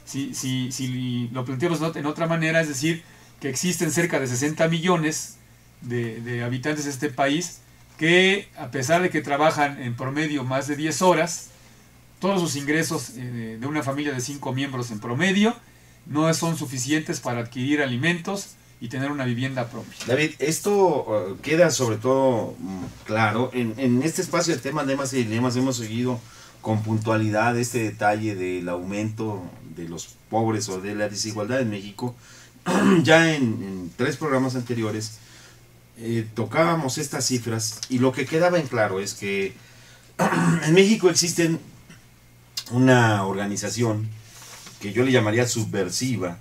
Si lo planteamos en otra manera, es decir, que existen cerca de 60 millones de habitantes de este país que, a pesar de que trabajan en promedio más de 10 horas, todos sus ingresos de una familia de 5 miembros en promedio no son suficientes para adquirir alimentos y tener una vivienda propia. David, esto queda sobre todo claro. En este espacio de temas, lemas y dilemas hemos seguido con puntualidad este detalle del aumento de los pobres o de la desigualdad en México. Ya en 3 programas anteriores tocábamos estas cifras, y lo que quedaba en claro es que en México existen una organización que yo le llamaría subversiva,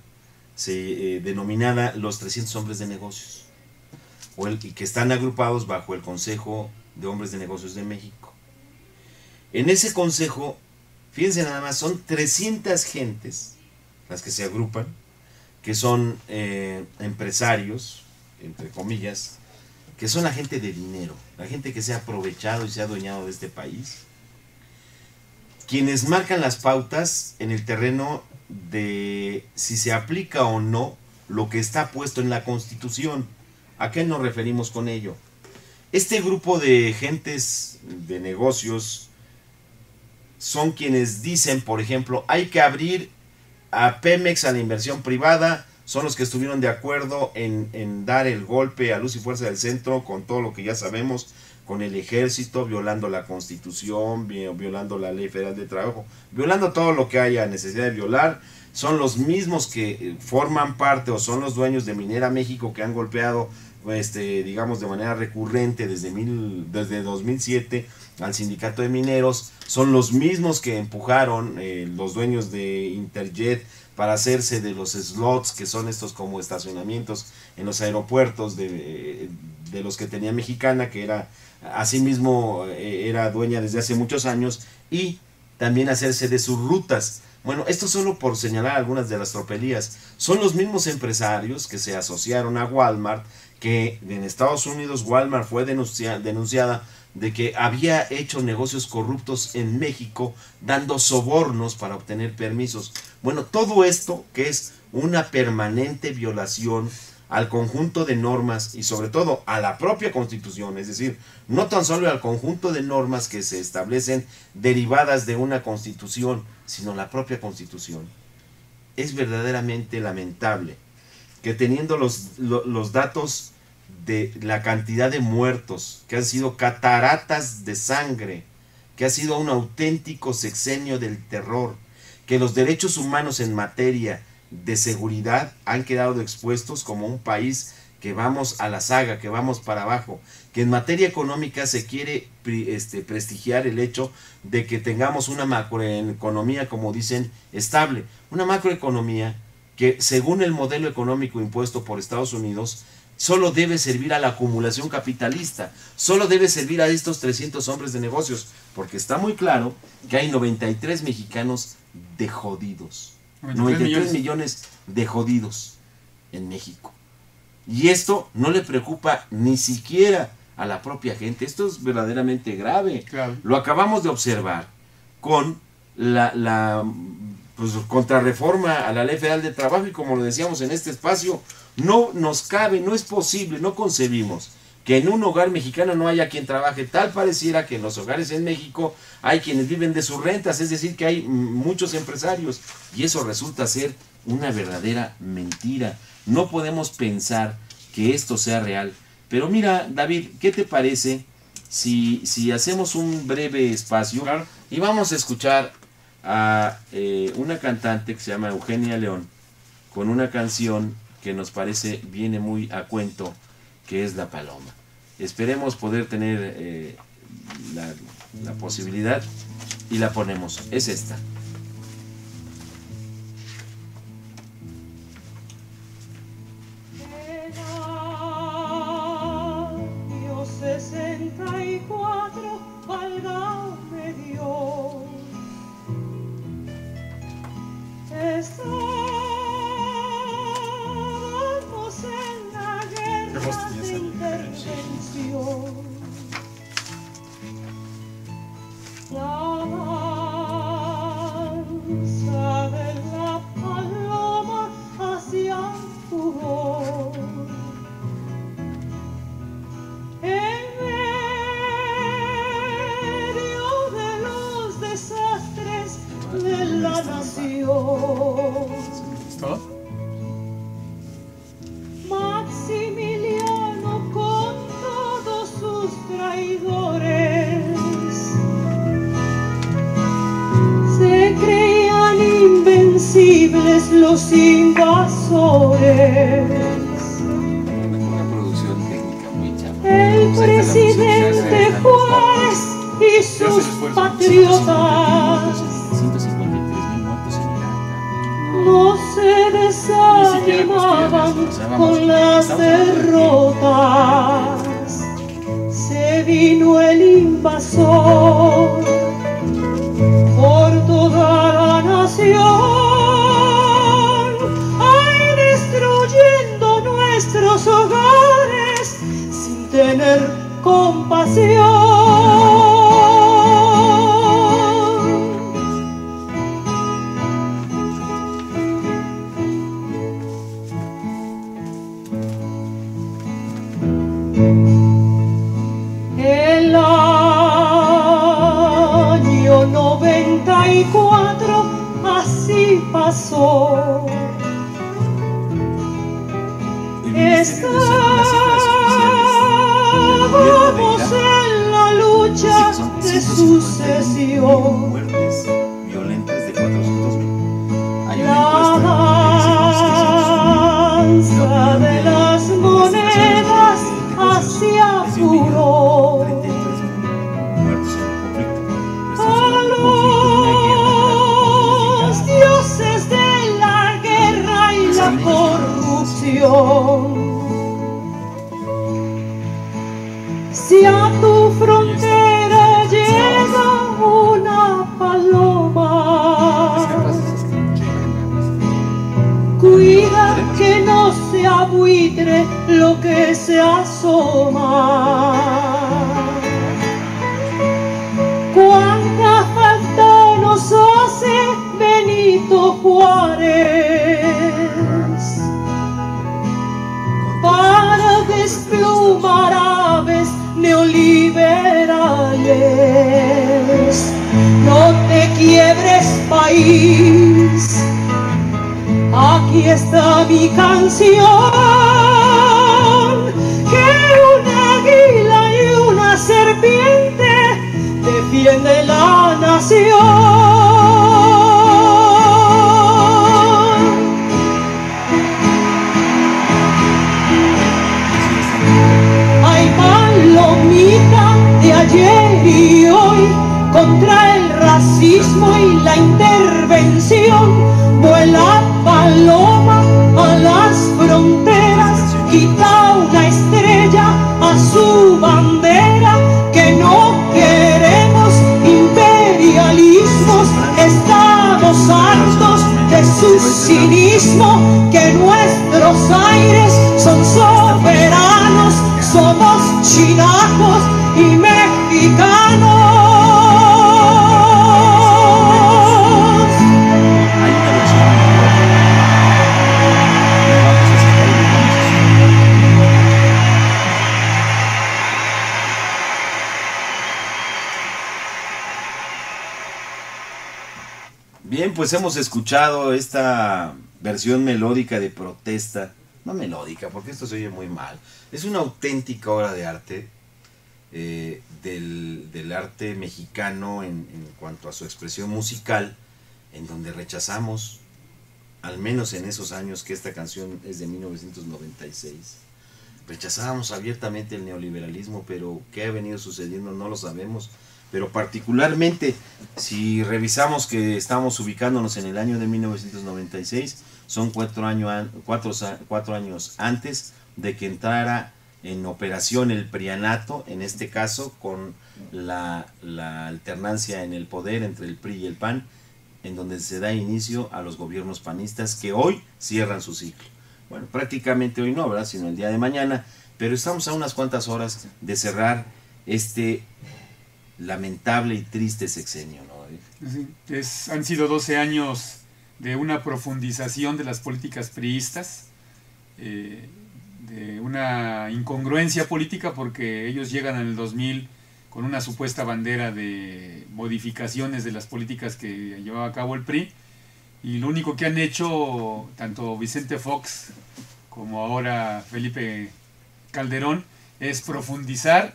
denominada los 300 hombres de negocios, y que están agrupados bajo el Consejo de Hombres de Negocios de México. En ese consejo, fíjense nada más, son 300 gentes las que se agrupan, que son empresarios, entre comillas, que son la gente de dinero, la gente que se ha aprovechado y se ha adueñado de este país, quienes marcan las pautas en el terreno de si se aplica o no lo que está puesto en la Constitución. ¿A qué nos referimos con ello? Este grupo de gentes de negocios son quienes dicen, por ejemplo, hay que abrir a Pemex a la inversión privada. Son los que estuvieron de acuerdo en dar el golpe a luz y fuerza del centro, con todo lo que ya sabemos, con el ejército, violando la Constitución, violando la Ley Federal de Trabajo, violando todo lo que haya necesidad de violar. Son los mismos que forman parte o son los dueños de Minera México, que han golpeado digamos de manera recurrente desde 2007 al sindicato de mineros, son los mismos que empujaron los dueños de Interjet para hacerse de los slots, que son estos como estacionamientos en los aeropuertos de los que tenía Mexicana, que era asimismo era dueña desde hace muchos años, y también hacerse de sus rutas. Bueno, esto solo por señalar algunas de las tropelías. Son los mismos empresarios que se asociaron a Walmart, que en Estados Unidos Walmart fue denunciada de que había hecho negocios corruptos en México, dando sobornos para obtener permisos. Bueno, todo esto que es una permanente violación al conjunto de normas y sobre todo a la propia Constitución, es decir, no tan solo al conjunto de normas que se establecen derivadas de una Constitución, sino la propia Constitución. Es verdaderamente lamentable que teniendo los datos de la cantidad de muertos, que han sido cataratas de sangre, que ha sido un auténtico sexenio del terror, que los derechos humanos en materia de seguridad han quedado expuestos como un país que vamos a la saga, que vamos para abajo, que en materia económica se quiere prestigiar el hecho de que tengamos una macroeconomía, como dicen, estable, una macroeconomía que según el modelo económico impuesto por Estados Unidos solo debe servir a la acumulación capitalista, solo debe servir a estos 300 hombres de negocios, porque está muy claro que hay 93 mexicanos de jodidos. 93 millones de jodidos en México. Y esto no le preocupa ni siquiera a la propia gente. Esto es verdaderamente grave. Claro. Lo acabamos de observar con la contrarreforma a la Ley Federal de Trabajo, y como lo decíamos en este espacio, no nos cabe, no es posible, no concebimos que en un hogar mexicano no haya quien trabaje. Tal pareciera que en los hogares en México hay quienes viven de sus rentas, es decir, que hay muchos empresarios, y eso resulta ser una verdadera mentira. No podemos pensar que esto sea real. Pero mira, David, ¿qué te parece si hacemos un breve espacio? Claro. Y vamos a escuchar a una cantante que se llama Eugenia León, con una canción que nos parece viene muy a cuento, que es La Paloma. Esperemos poder tener la posibilidad y la ponemos. Es esta. Año 64, válgame Dios. Estábamos en la guerra de intervención. La danza de la paloma hacia furor. En medio de los desastres de la nación. ¿Todo? Maximiliano con todos sus traidores se creían invencibles los invasores. Una producción técnica muy chapa. El presidente Juárez y sus patriotas 153,000 muertos en Irak. no se desanimaban con las derrotas. Se vino el invasor por toda la nación, ay, destruyendo nuestros hogares sin tener compasión. El año 94 así pasó. Estábamos en la lucha de sucesión. Muertes violentas de 400,000. Hay una La encuesta que dice que danza de las monedas canción. Si a tu frontera llega una paloma, cuida que no sea buitre lo que se asoma. Cuánta falta nos hace Benito Juárez para desplumar aves neoliberales. No te quiebres, país, aquí está mi canción, que una águila y una serpiente defiende la nación. Hay palomita de ayer y hoy contra el racismo y la intervención. Vuela paloma a las fronteras, quita una estrella a su bandera, que no queremos imperialismos, estamos hartos de su cinismo, que nuestros aires son soberanos, somos chinacos y mexicanos. Bien, pues hemos escuchado esta versión melódica de protesta. No melódica, porque esto se oye muy mal. Es una auténtica obra de arte, del arte mexicano en cuanto a su expresión musical, en donde rechazamos, al menos en esos años, que esta canción es de 1996, rechazábamos abiertamente el neoliberalismo, pero ¿qué ha venido sucediendo? No lo sabemos. Pero particularmente, si revisamos que estamos ubicándonos en el año de 1996, son 4 años antes de que entrara en operación el prianato, en este caso con la alternancia en el poder entre el PRI y el PAN, en donde se da inicio a los gobiernos panistas que hoy cierran su ciclo. Bueno, prácticamente hoy no, ¿verdad?, sino el día de mañana, pero estamos a unas cuantas horas de cerrar este lamentable y triste sexenio, ¿no? Sí, han sido 12 años de una profundización de las políticas priistas, de una incongruencia política, porque ellos llegan en el 2000 con una supuesta bandera de modificaciones de las políticas que llevaba a cabo el PRI, y lo único que han hecho tanto Vicente Fox como ahora Felipe Calderón es profundizar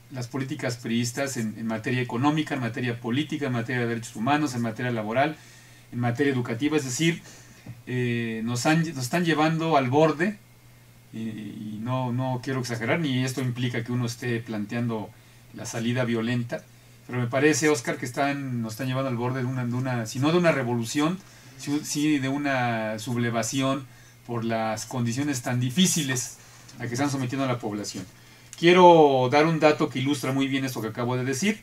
las políticas priistas en materia económica, en materia política, en materia de derechos humanos, en materia laboral, en materia educativa. Es decir, nos están llevando al borde, y no quiero exagerar, ni esto implica que uno esté planteando la salida violenta, pero me parece, Oscar, que nos están llevando al borde si no de una revolución, sí de una sublevación por las condiciones tan difíciles a que están sometiendo a la población. Quiero dar un dato que ilustra muy bien esto que acabo de decir.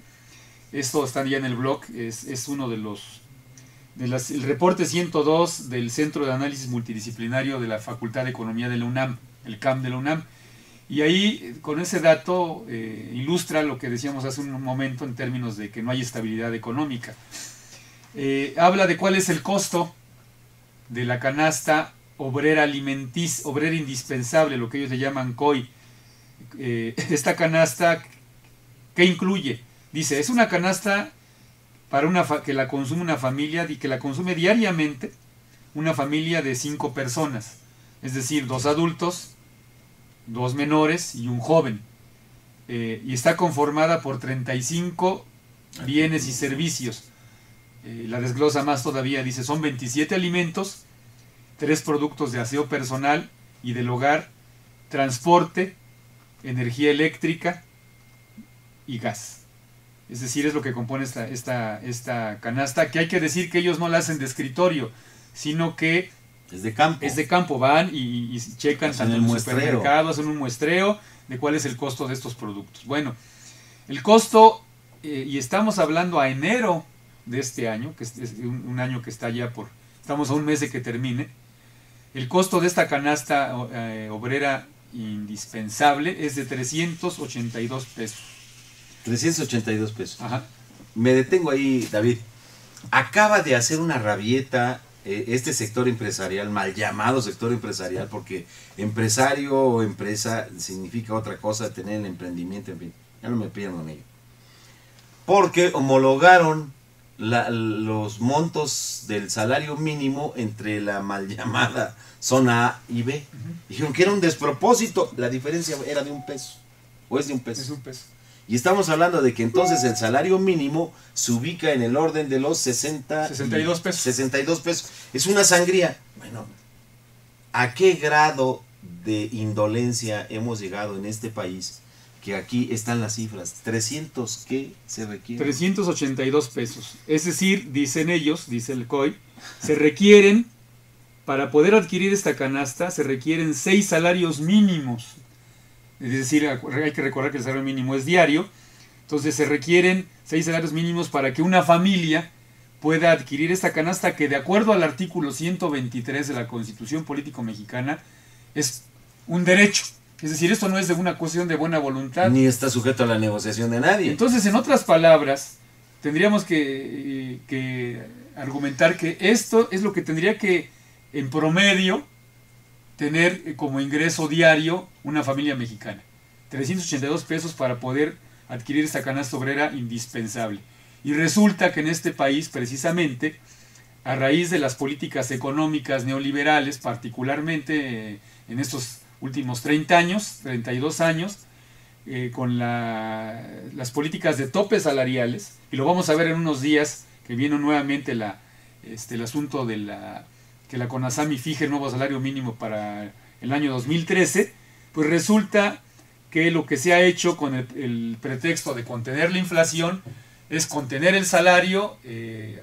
Esto está ya en el blog, es uno el reporte 102 del Centro de Análisis Multidisciplinario de la Facultad de Economía de la UNAM, el CAM de la UNAM. Y ahí, con ese dato, ilustra lo que decíamos hace un momento en términos de que no hay estabilidad económica. Habla de cuál es el costo de la canasta obrera obrera indispensable, lo que ellos le llaman COI. Esta canasta, ¿qué incluye? Dice, es una canasta para que la consume una familia, y que la consume diariamente una familia de 5 personas, es decir, 2 adultos, 2 menores y un joven, y está conformada por 35 bienes y servicios. La desglosa más todavía, dice, son 27 alimentos, 3 productos de aseo personal y del hogar, transporte, energía eléctrica y gas. Es decir, es lo que compone esta canasta, que hay que decir que ellos no la hacen de escritorio, sino que Es de campo. Es de campo, van y checan Hacen tanto el en el muestreo. supermercado, hacen un muestreo de cuál es el costo de estos productos. Bueno, el costo, y estamos hablando a enero de este año, que es un año que está ya estamos a un mes de que termine. El costo de esta canasta obrera indispensable es de 382 pesos. 382 pesos. Ajá. Me detengo ahí, David. Acaba de hacer una rabieta este sector empresarial, mal llamado sector empresarial, porque empresario o empresa significa otra cosa, tener el emprendimiento, en fin, ya no me pierdo en ello. Porque homologaron los montos del salario mínimo entre la mal llamada zona A y B. Dijeron que era un despropósito, la diferencia era de un peso, o es de un peso. Es un peso. Y estamos hablando de que entonces el salario mínimo se ubica en el orden de los 62 pesos. 62 pesos. Es una sangría. Bueno, ¿a qué grado de indolencia hemos llegado en este país? Que aquí están las cifras. 300, ¿qué se requiere? 382 pesos. Es decir, dicen ellos, dice el COI, se requieren, para poder adquirir esta canasta, se requieren 6 salarios mínimos. Es decir, hay que recordar que el salario mínimo es diario. Entonces se requieren 6 salarios mínimos para que una familia pueda adquirir esta canasta, que de acuerdo al artículo 123 de la Constitución Político Mexicana es un derecho. Es decir, esto no es de una cuestión de buena voluntad. Ni está sujeto a la negociación de nadie. Entonces, en otras palabras, tendríamos que argumentar que esto es lo que tendría que, en promedio, tener como ingreso diario una familia mexicana. 382 pesos para poder adquirir esta canasta obrera indispensable. Y resulta que en este país, precisamente, a raíz de las políticas económicas neoliberales, particularmente en estos últimos 30 años, 32 años, con las políticas de topes salariales, y lo vamos a ver en unos días, que viene nuevamente el asunto de que la CONASAMI fije el nuevo salario mínimo para el año 2013, pues resulta que lo que se ha hecho con el pretexto de contener la inflación es contener el salario,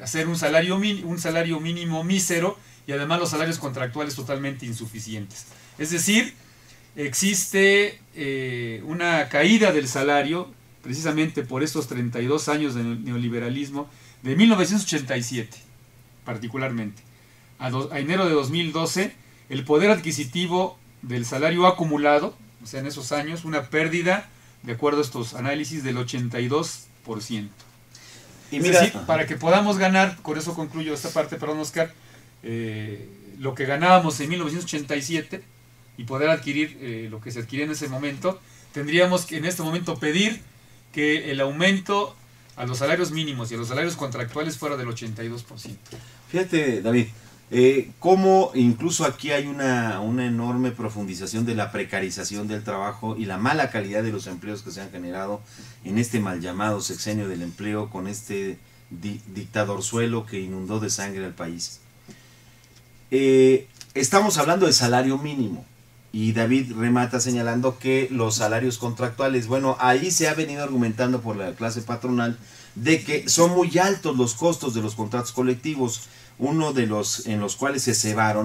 hacer un salario mínimo mísero, y además los salarios contractuales totalmente insuficientes. Es decir, existe una caída del salario precisamente por estos 32 años de neoliberalismo, de 1987 particularmente a enero de 2012, el poder adquisitivo del salario acumulado, o sea, en esos años, una pérdida, de acuerdo a estos análisis, del 82%. Y es mira, decir, para que podamos ganar, con eso concluyo esta parte, perdón, Oscar, lo que ganábamos en 1987 y poder adquirir lo que se adquiría en ese momento, tendríamos que en este momento pedir que el aumento a los salarios mínimos y a los salarios contractuales fuera del 82%. fíjate, David, cómo incluso aquí hay una enorme profundización de la precarización del trabajo y la mala calidad de los empleos que se han generado en este mal llamado sexenio del empleo, con este dictadorzuelo que inundó de sangre al país. Estamos hablando de salario mínimo, y David remata señalando que los salarios contractuales, bueno, ahí se ha venido argumentando por la clase patronal de que son muy altos los costos de los contratos colectivos, uno de los en los cuales se cebaron